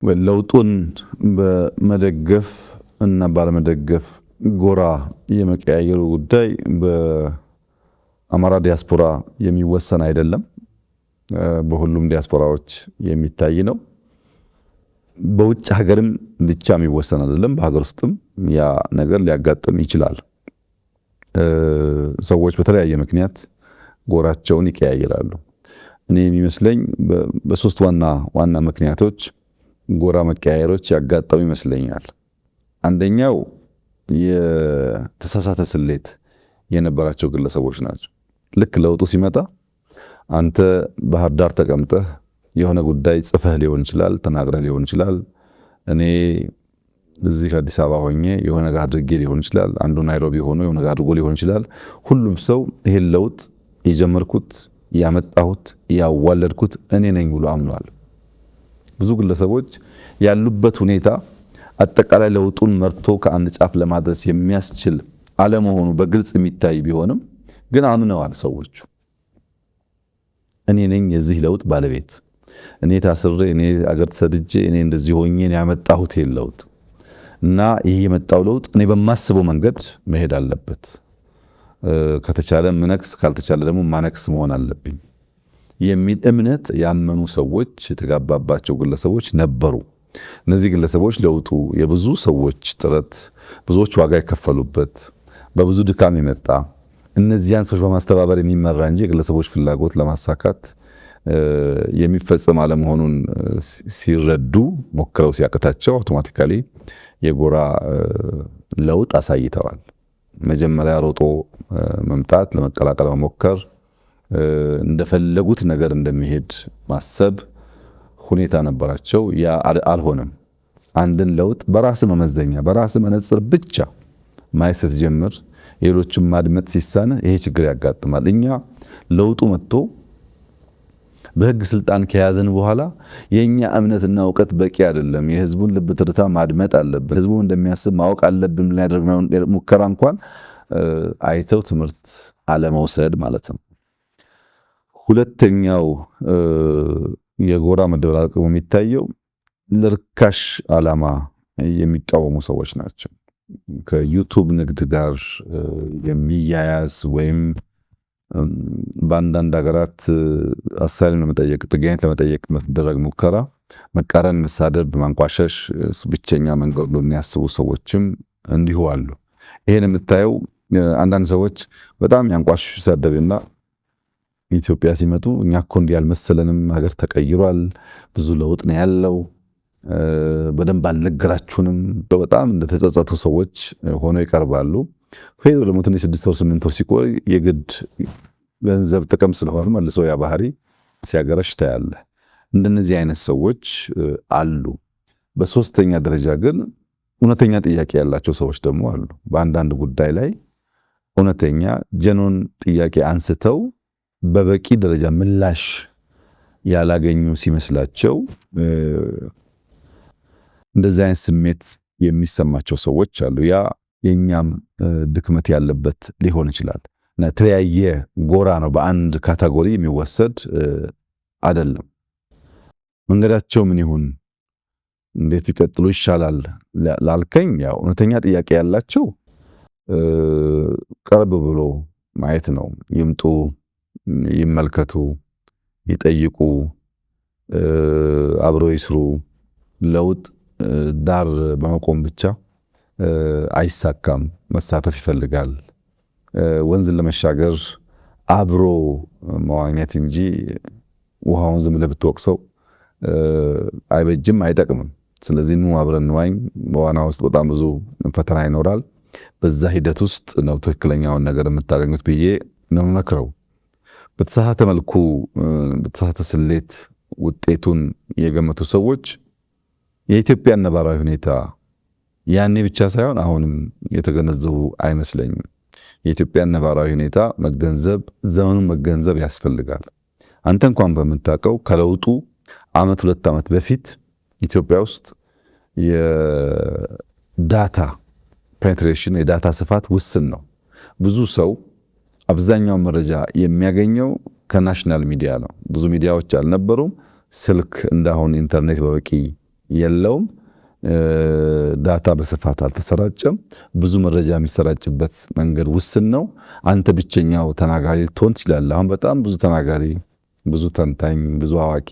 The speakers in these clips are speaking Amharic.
ለውጡን በመደገፍ እና ባለመደገፍ ጎራ የመቀያየሩ ጉዳይ በአማራ ዲያስፖራ የሚወሰን አይደለም። በሁሉም ዲያስፖራዎች የሚታይ ነው። በውጭ ሀገርም ብቻ የሚወሰን አይደለም። በሀገር ውስጥም ያ ነገር ሊያጋጥም ይችላል። ሰዎች በተለያየ ምክንያት ጎራቸውን ይቀያየራሉ። እኔ የሚመስለኝ በሶስት ዋና ምክንያቶች ጎራ መቀያየሮች ያጋጠሙ ይመስለኛል። አንደኛው የተሳሳተ ስሌት የነበራቸው ግለሰቦች ናቸው። ልክ ለውጡ ሲመጣ አንተ ባህር ዳር ተቀምጠህ የሆነ ጉዳይ ጽፈህ ሊሆን ይችላል፣ ተናግረህ ሊሆን ይችላል። እኔ እዚህ አዲስ አበባ ሆኜ የሆነ ነገር አድርጌ ሊሆን ይችላል። አንዱ ናይሮቢ ሆኖ የሆነ ነገር አድርጎ ሊሆን ይችላል። ሁሉም ሰው ይሄን ለውጥ የጀመርኩት ያመጣሁት ያዋለድኩት እኔ ነኝ ብሎ አምኗል። ብዙ ግለሰቦች ያሉበት ሁኔታ አጠቃላይ ለውጡን መርቶ ከአንድ ጫፍ ለማድረስ የሚያስችል አለመሆኑ በግልጽ የሚታይ ቢሆንም ግን አምነዋል። ሰዎቹ እኔ ነኝ የዚህ ለውጥ ባለቤት፣ እኔ ታስሬ፣ እኔ አገር ተሰድጄ፣ እኔ እንደዚህ ሆኜ ያመጣሁት ይሄን ለውጥ እና ይሄ የመጣው ለውጥ እኔ በማስበው መንገድ መሄድ አለበት። ከተቻለ ምነክስ፣ ካልተቻለ ደግሞ ማነክስ መሆን አለብኝ የሚል እምነት ያመኑ ሰዎች የተጋባባቸው ግለሰቦች ነበሩ። እነዚህ ግለሰቦች ለውጡ የብዙ ሰዎች ጥረት፣ ብዙዎች ዋጋ የከፈሉበት፣ በብዙ ድካም የመጣ እነዚያን ሰዎች በማስተባበር የሚመራ እንጂ የግለሰቦች ፍላጎት ለማሳካት የሚፈጸም አለመሆኑን ሲረዱ ሞክረው ሲያቅታቸው አውቶማቲካሊ የጎራ ለውጥ አሳይተዋል። መጀመሪያ ሮጦ መምጣት፣ ለመቀላቀል መሞከር፣ እንደፈለጉት ነገር እንደሚሄድ ማሰብ ሁኔታ ነበራቸው። ያ አልሆነም። አንድን ለውጥ በራስ መመዘኛ በራስ መነጽር ብቻ ማየት ስትጀምር የሌሎችን ማድመጥ ሲሳነ ይሄ ችግር ያጋጥማል። እኛ ለውጡ መጥቶ በህግ ስልጣን ከያዘን በኋላ የኛ እምነትና እውቀት በቂ አይደለም። የህዝቡን ልብ ትርታ ማድመጥ አለብን። ህዝቡ እንደሚያስብ ማወቅ አለብን ብለን ያደረግነው ሙከራ እንኳን አይተው ትምህርት አለመውሰድ ማለት ነው። ሁለተኛው የጎራ መደበላለቅ የሚታየው ለርካሽ ዓላማ የሚቃወሙ ሰዎች ናቸው። ከዩቱብ ንግድ ጋር የሚያያዝ ወይም በአንዳንድ ሀገራት አሳይለም ለመጠየቅ ጥገኝነት ለመጠየቅ መደረግ ሙከራ መቃረን፣ መሳደብ፣ ማንቋሸሽ ብቸኛ መንገድ ነው የሚያስቡ ሰዎችም እንዲሁ አሉ። ይሄን የምታየው አንዳንድ ሰዎች በጣም ያንቋሽሹ ሳደብና ኢትዮጵያ ሲመጡ እኛ እኮ እንዲህ ያልመሰለንም ሀገር ተቀይሯል፣ ብዙ ለውጥ ነው ያለው፣ በደንብ አልነገራችሁንም፣ በጣም እንደተጸጸቱ ሰዎች ሆነው ይቀርባሉ። ሄዶ ደግሞ ትንሽ 6 ወር 8 ወር ሲቆይ የግድ ገንዘብ ጥቅም ስለሆነ መልሶ ያ ባህሪ ሲያገረሽ ታያለ። እንደነዚህ አይነት ሰዎች አሉ። በሶስተኛ ደረጃ ግን እውነተኛ ጥያቄ ያላቸው ሰዎች ደግሞ አሉ። በአንዳንድ ጉዳይ ላይ እውነተኛ ጀኖን ጥያቄ አንስተው በበቂ ደረጃ ምላሽ ያላገኙ ሲመስላቸው እንደዚህ አይነት ስሜት የሚሰማቸው ሰዎች አሉ። ያ የኛም ድክመት ያለበት ሊሆን ይችላል። እና የተለያየ ጎራ ነው፣ በአንድ ካታጎሪ የሚወሰድ አይደለም። መንገዳቸው ምን ይሁን፣ እንዴት ቢቀጥሉ ይሻላል ላልከኝ፣ ያው እውነተኛ ጥያቄ ያላቸው ቀርብ ብሎ ማየት ነው። ይምጡ፣ ይመልከቱ፣ ይጠይቁ፣ አብሮ ይስሩ። ለውጥ ዳር በመቆም ብቻ አይሳካም። መሳተፍ ይፈልጋል። ወንዝን ለመሻገር አብሮ መዋኘት እንጂ ውሃውን ዝም ብለህ ብትወቅሰው አይበጅም፣ አይጠቅምም። ስለዚህ ኑ አብረን እንዋኝ። በዋና ውስጥ በጣም ብዙ ፈተና ይኖራል። በዛ ሂደት ውስጥ ነው ትክክለኛውን ነገር የምታገኙት ብዬ ነው መክረው። በተሳሳተ መልኩ በተሳሳተ ስሌት ውጤቱን የገመቱ ሰዎች የኢትዮጵያ ነባራዊ ሁኔታ ያኔ ብቻ ሳይሆን አሁንም የተገነዘቡ አይመስለኝም። የኢትዮጵያ ነባራዊ ሁኔታ መገንዘብ፣ ዘመኑን መገንዘብ ያስፈልጋል። አንተ እንኳን በምታውቀው ከለውጡ ዓመት 2 ዓመት በፊት ኢትዮጵያ ውስጥ የዳታ ፔኔትሬሽን የዳታ ስፋት ውስን ነው። ብዙ ሰው አብዛኛው መረጃ የሚያገኘው ከናሽናል ሚዲያ ነው። ብዙ ሚዲያዎች አልነበሩም። ስልክ እንዳሁን ኢንተርኔት በበቂ የለውም። ዳታ በስፋት አልተሰራጨም። ብዙ መረጃ የሚሰራጭበት መንገድ ውስን ነው። አንተ ብቸኛው ተናጋሪ ልትሆን ትችላለህ። አሁን በጣም ብዙ ተናጋሪ፣ ብዙ ተንታኝ፣ ብዙ አዋቂ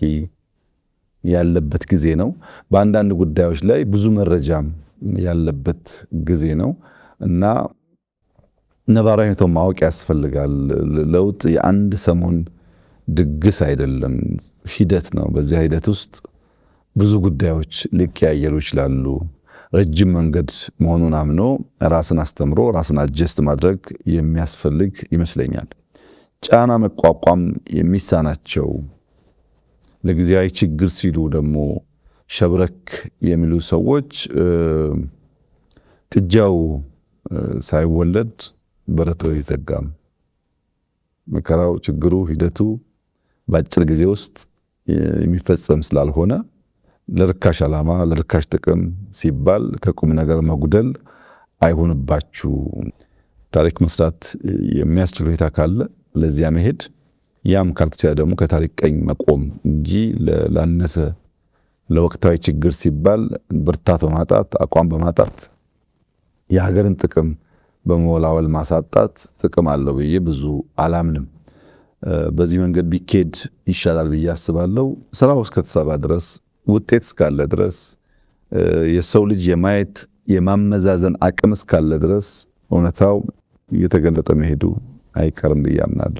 ያለበት ጊዜ ነው። በአንዳንድ ጉዳዮች ላይ ብዙ መረጃም ያለበት ጊዜ ነው እና ነባራዊ ሁኔታውን ማወቅ ያስፈልጋል። ለውጥ የአንድ ሰሞን ድግስ አይደለም፣ ሂደት ነው። በዚያ ሂደት ውስጥ ብዙ ጉዳዮች ሊቀያየሩ ይችላሉ። ረጅም መንገድ መሆኑን አምኖ ራስን አስተምሮ ራስን አጀስት ማድረግ የሚያስፈልግ ይመስለኛል። ጫና መቋቋም የሚሳናቸው ለጊዜያዊ ችግር ሲሉ ደግሞ ሸብረክ የሚሉ ሰዎች ጥጃው ሳይወለድ በረቶ ይዘጋም። መከራው፣ ችግሩ፣ ሂደቱ በአጭር ጊዜ ውስጥ የሚፈጸም ስላልሆነ ለርካሽ ዓላማ ለርካሽ ጥቅም ሲባል ከቁም ነገር መጉደል አይሆንባችሁ። ታሪክ መስራት የሚያስችል ሁኔታ ካለ ለዚያ መሄድ፣ ያም ካልተቻለ ደግሞ ከታሪክ ቀኝ መቆም እንጂ ላነሰ ለወቅታዊ ችግር ሲባል ብርታት በማጣት አቋም በማጣት የሀገርን ጥቅም በመወላወል ማሳጣት ጥቅም አለው ብዬ ብዙ አላምንም። በዚህ መንገድ ቢኬድ ይሻላል ብዬ አስባለሁ። ስራው እስከተሰራ ድረስ ውጤት እስካለ ድረስ የሰው ልጅ የማየት የማመዛዘን አቅም እስካለ ድረስ እውነታው እየተገለጠ መሄዱ አይቀርም ብዬ አምናለሁ።